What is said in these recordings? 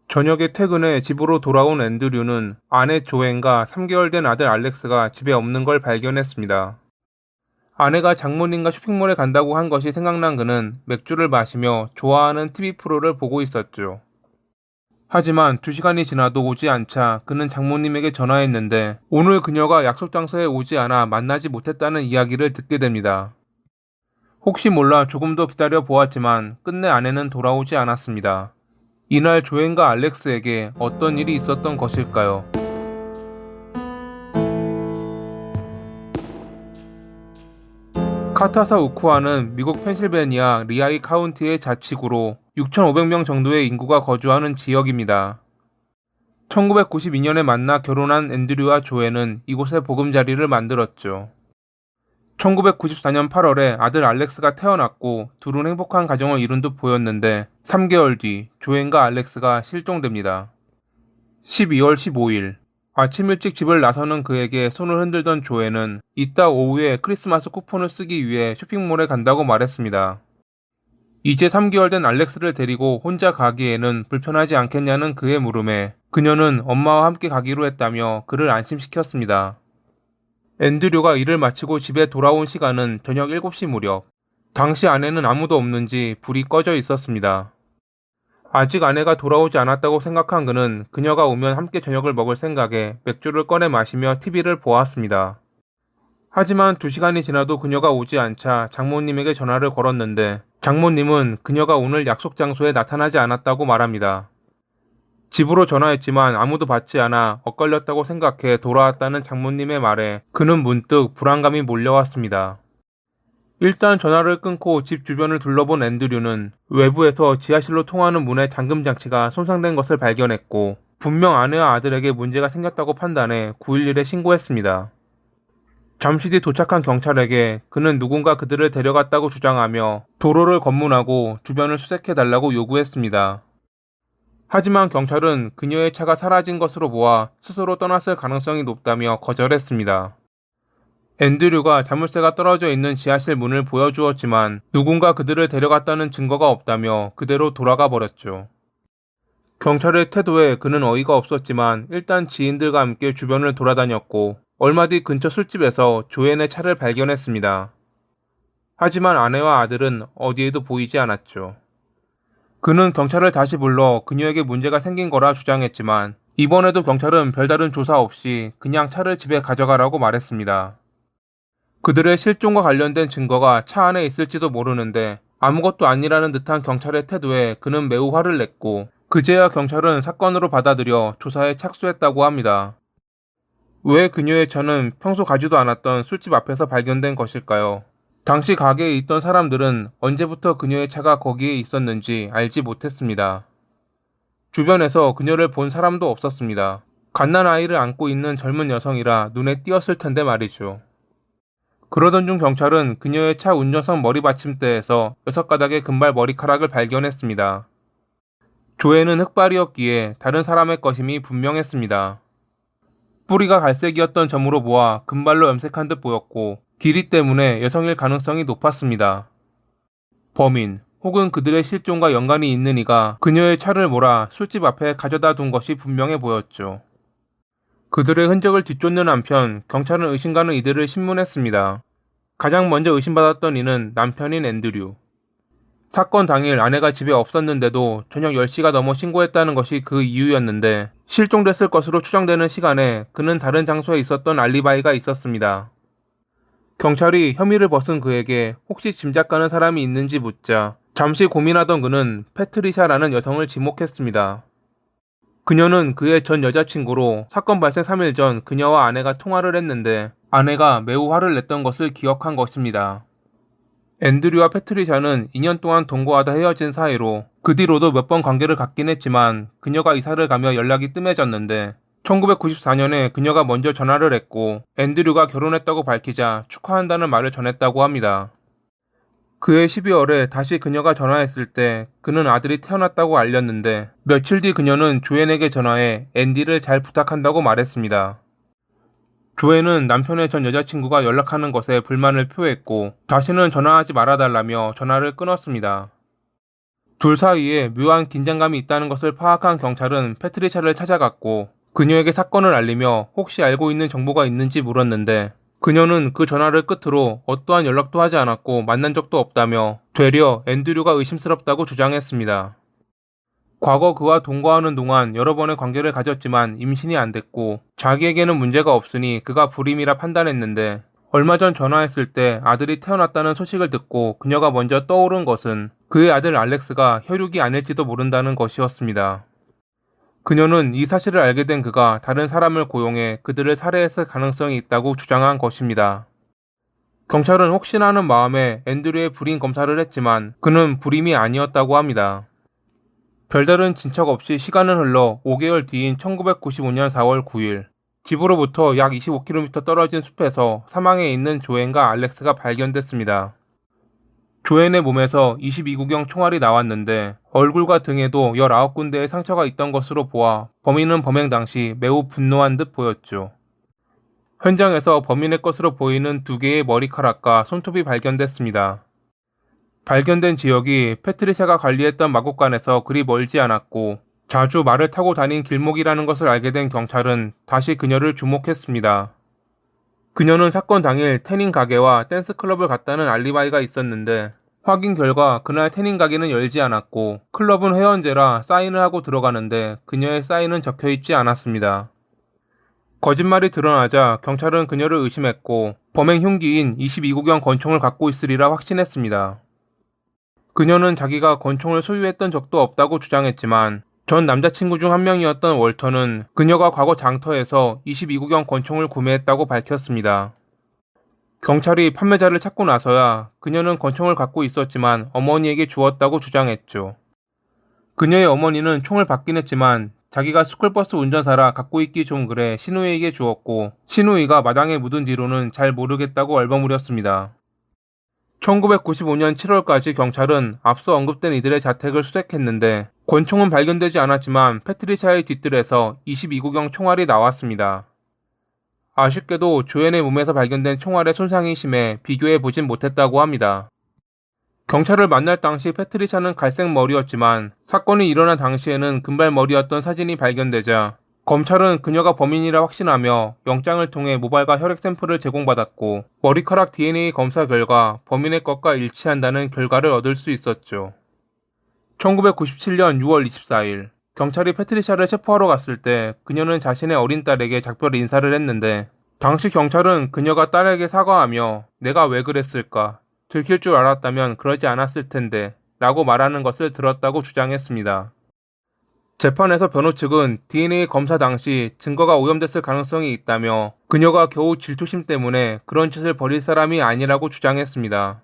저녁에 퇴근해 집으로 돌아온 앤드류는 아내 조앤과 3개월 된 아들 알렉스가 집에 없는 걸 발견했습니다. 아내가 장모님과 쇼핑몰에 간다고 한 것이 생각난 그는 맥주를 마시며 좋아하는 TV 프로를 보고 있었죠. 하지만 2시간이 지나도 오지 않자 그는 장모님에게 전화했는데 오늘 그녀가 약속 장소에 오지 않아 만나지 못했다는 이야기를 듣게 됩니다. 혹시 몰라 조금 더 기다려 보았지만 끝내 아내는 돌아오지 않았습니다. 이날 조앤과 알렉스에게 어떤 일이 있었던 것일까요? 카타사 우쿠아는 미국 펜실베니아 리아이 카운티의 자치구로 6,500명 정도의 인구가 거주하는 지역입니다. 1992년에 만나 결혼한 앤드류와 조앤은 이곳에 보금자리를 만들었죠. 1994년 8월에 아들 알렉스가 태어났고 둘은 행복한 가정을 이룬 듯 보였는데 3개월 뒤 조앤과 알렉스가 실종됩니다. 12월 15일 아침 일찍 집을 나서는 그에게 손을 흔들던 조앤은 이따 오후에 크리스마스 쿠폰을 쓰기 위해 쇼핑몰에 간다고 말했습니다. 이제 3개월 된 알렉스를 데리고 혼자 가기에는 불편하지 않겠냐는 그의 물음에 그녀는 엄마와 함께 가기로 했다며 그를 안심시켰습니다. 앤드류가 일을 마치고 집에 돌아온 시간은 저녁 7시 무렵. 당시 안에는 아무도 없는지 불이 꺼져 있었습니다. 아직 아내가 돌아오지 않았다고 생각한 그는 그녀가 오면 함께 저녁을 먹을 생각에 맥주를 꺼내 마시며 TV를 보았습니다. 하지만 2시간이 지나도 그녀가 오지 않자 장모님에게 전화를 걸었는데 장모님은 그녀가 오늘 약속 장소에 나타나지 않았다고 말합니다. 집으로 전화했지만 아무도 받지 않아 엇걸렸다고 생각해 돌아왔다는 장모님의 말에 그는 문득 불안감이 몰려왔습니다. 일단 전화를 끊고 집 주변을 둘러본 앤드류는 외부에서 지하실로 통하는 문의 잠금 장치가 손상된 것을 발견했고 분명 아내와 아들에게 문제가 생겼다고 판단해 911에 신고했습니다. 잠시 뒤 도착한 경찰에게 그는 누군가 그들을 데려갔다고 주장하며 도로를 검문하고 주변을 수색해달라고 요구했습니다. 하지만 경찰은 그녀의 차가 사라진 것으로 보아 스스로 떠났을 가능성이 높다며 거절했습니다. 앤드류가 자물쇠가 떨어져 있는 지하실 문을 보여주었지만 누군가 그들을 데려갔다는 증거가 없다며 그대로 돌아가 버렸죠. 경찰의 태도에 그는 어이가 없었지만 일단 지인들과 함께 주변을 돌아다녔고 얼마 뒤 근처 술집에서 조앤의 차를 발견했습니다. 하지만 아내와 아들은 어디에도 보이지 않았죠. 그는 경찰을 다시 불러 그녀에게 문제가 생긴 거라 주장했지만 이번에도 경찰은 별다른 조사 없이 그냥 차를 집에 가져가라고 말했습니다. 그들의 실종과 관련된 증거가 차 안에 있을지도 모르는데 아무것도 아니라는 듯한 경찰의 태도에 그는 매우 화를 냈고 그제야 경찰은 사건으로 받아들여 조사에 착수했다고 합니다. 왜 그녀의 차는 평소 가지도 않았던 술집 앞에서 발견된 것일까요? 당시 가게에 있던 사람들은 언제부터 그녀의 차가 거기에 있었는지 알지 못했습니다. 주변에서 그녀를 본 사람도 없었습니다. 갓난아이를 안고 있는 젊은 여성이라 눈에 띄었을 텐데 말이죠. 그러던 중 경찰은 그녀의 차 운전석 머리 받침대에서 6가닥의 금발 머리카락을 발견했습니다. 조앤은 흑발이었기에 다른 사람의 것임이 분명했습니다. 뿌리가 갈색이었던 점으로 보아 금발로 염색한 듯 보였고 길이 때문에 여성일 가능성이 높았습니다. 범인 혹은 그들의 실종과 연관이 있는 이가 그녀의 차를 몰아 술집 앞에 가져다 둔 것이 분명해 보였죠. 그들의 흔적을 뒤쫓는 한편 경찰은 의심가는 이들을 신문했습니다. 가장 먼저 의심받았던 이는 남편인 앤드류. 사건 당일 아내가 집에 없었는데도 저녁 10시가 넘어 신고했다는 것이 그 이유였는데 실종됐을 것으로 추정되는 시간에 그는 다른 장소에 있었던 알리바이가 있었습니다. 경찰이 혐의를 벗은 그에게 혹시 짐작가는 사람이 있는지 묻자 잠시 고민하던 그는 패트리샤라는 여성을 지목했습니다. 그녀는 그의 전 여자친구로 사건 발생 3일 전 그녀와 아내가 통화를 했는데 아내가 매우 화를 냈던 것을 기억한 것입니다. 앤드류와 패트리샤는 2년 동안 동거하다 헤어진 사이로 그 뒤로도 몇 번 관계를 갖긴 했지만 그녀가 이사를 가며 연락이 뜸해졌는데 1994년에 그녀가 먼저 전화를 했고 앤드류가 결혼했다고 밝히자 축하한다는 말을 전했다고 합니다. 그해 12월에 다시 그녀가 전화했을 때 그는 아들이 태어났다고 알렸는데 며칠 뒤 그녀는 조앤에게 전화해 앤디를 잘 부탁한다고 말했습니다. 조앤은 남편의 전 여자친구가 연락하는 것에 불만을 표했고 다시는 전화하지 말아달라며 전화를 끊었습니다. 둘 사이에 묘한 긴장감이 있다는 것을 파악한 경찰은 패트리샤를 찾아갔고 그녀에게 사건을 알리며 혹시 알고 있는 정보가 있는지 물었는데 그녀는 그 전화를 끝으로 어떠한 연락도 하지 않았고 만난 적도 없다며 되려 앤드류가 의심스럽다고 주장했습니다. 과거 그와 동거하는 동안 여러 번의 관계를 가졌지만 임신이 안 됐고 자기에게는 문제가 없으니 그가 불임이라 판단했는데 얼마 전 전화했을 때 아들이 태어났다는 소식을 듣고 그녀가 먼저 떠오른 것은 그의 아들 알렉스가 혈육이 아닐지도 모른다는 것이었습니다. 그녀는 이 사실을 알게 된 그가 다른 사람을 고용해 그들을 살해했을 가능성이 있다고 주장한 것입니다. 경찰은 혹시나 하는 마음에 앤드류의 불임 검사를 했지만 그는 불임이 아니었다고 합니다. 별다른 진척 없이 시간은 흘러 5개월 뒤인 1995년 4월 9일, 집으로부터 약 25km 떨어진 숲에서 사망해 있는 조앤과 알렉스가 발견됐습니다. 조앤의 몸에서 22구경 총알이 나왔는데 얼굴과 등에도 19군데의 상처가 있던 것으로 보아 범인은 범행 당시 매우 분노한 듯 보였죠. 현장에서 범인의 것으로 보이는 2개의 머리카락과 손톱이 발견됐습니다. 발견된 지역이 패트리샤가 관리했던 마곡간에서 그리 멀지 않았고 자주 말을 타고 다닌 길목이라는 것을 알게 된 경찰은 다시 그녀를 주목했습니다. 그녀는 사건 당일 태닝 가게와 댄스 클럽을 갔다는 알리바이가 있었는데 확인 결과 그날 태닝 가게는 열지 않았고 클럽은 회원제라 사인을 하고 들어가는데 그녀의 사인은 적혀있지 않았습니다. 거짓말이 드러나자 경찰은 그녀를 의심했고 범행 흉기인 22구경 권총을 갖고 있으리라 확신했습니다. 그녀는 자기가 권총을 소유했던 적도 없다고 주장했지만 전 남자친구 중 한 명이었던 월터는 그녀가 과거 장터에서 22구경 권총을 구매했다고 밝혔습니다. 경찰이 판매자를 찾고 나서야 그녀는 권총을 갖고 있었지만 어머니에게 주었다고 주장했죠. 그녀의 어머니는 총을 받긴 했지만 자기가 스쿨버스 운전사라 갖고 있기 좀 그래 시누이에게 주었고 시누이가 마당에 묻은 뒤로는 잘 모르겠다고 얼버무렸습니다. 1995년 7월까지 경찰은 앞서 언급된 이들의 자택을 수색했는데 권총은 발견되지 않았지만 패트리샤의 뒷뜰에서 22구경 총알이 나왔습니다. 아쉽게도 조앤의 몸에서 발견된 총알의 손상이 심해 비교해보진 못했다고 합니다. 경찰을 만날 당시 패트리샤는 갈색 머리였지만 사건이 일어난 당시에는 금발머리였던 사진이 발견되자 검찰은 그녀가 범인이라 확신하며 영장을 통해 모발과 혈액 샘플을 제공받았고 머리카락 DNA 검사 결과 범인의 것과 일치한다는 결과를 얻을 수 있었죠. 1997년 6월 24일 경찰이 패트리샤를 체포하러 갔을 때 그녀는 자신의 어린 딸에게 작별 인사를 했는데 당시 경찰은 그녀가 딸에게 사과하며 내가 왜 그랬을까? 들킬 줄 알았다면 그러지 않았을 텐데 라고 말하는 것을 들었다고 주장했습니다. 재판에서 변호 측은 DNA 검사 당시 증거가 오염됐을 가능성이 있다며 그녀가 겨우 질투심 때문에 그런 짓을 벌일 사람이 아니라고 주장했습니다.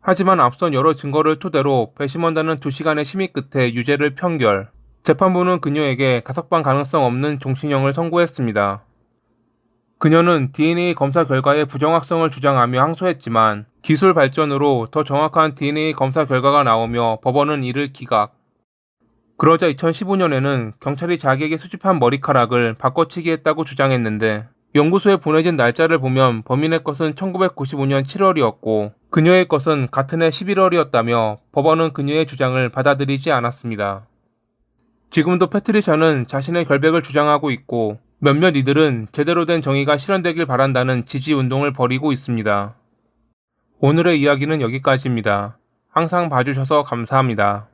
하지만 앞선 여러 증거를 토대로 배심원단은 2시간의 심의 끝에 유죄를 편결, 재판부는 그녀에게 가석방 가능성 없는 종신형을 선고했습니다. 그녀는 DNA 검사 결과의 부정확성을 주장하며 항소했지만 기술 발전으로 더 정확한 DNA 검사 결과가 나오며 법원은 이를 기각. 그러자 2015년에는 경찰이 자기에게 수집한 머리카락을 바꿔치기 했다고 주장했는데 연구소에 보내진 날짜를 보면 범인의 것은 1995년 7월이었고 그녀의 것은 같은 해 11월이었다며 법원은 그녀의 주장을 받아들이지 않았습니다. 지금도 패트리샤는 자신의 결백을 주장하고 있고 몇몇 이들은 제대로 된 정의가 실현되길 바란다는 지지 운동을 벌이고 있습니다. 오늘의 이야기는 여기까지입니다. 항상 봐주셔서 감사합니다.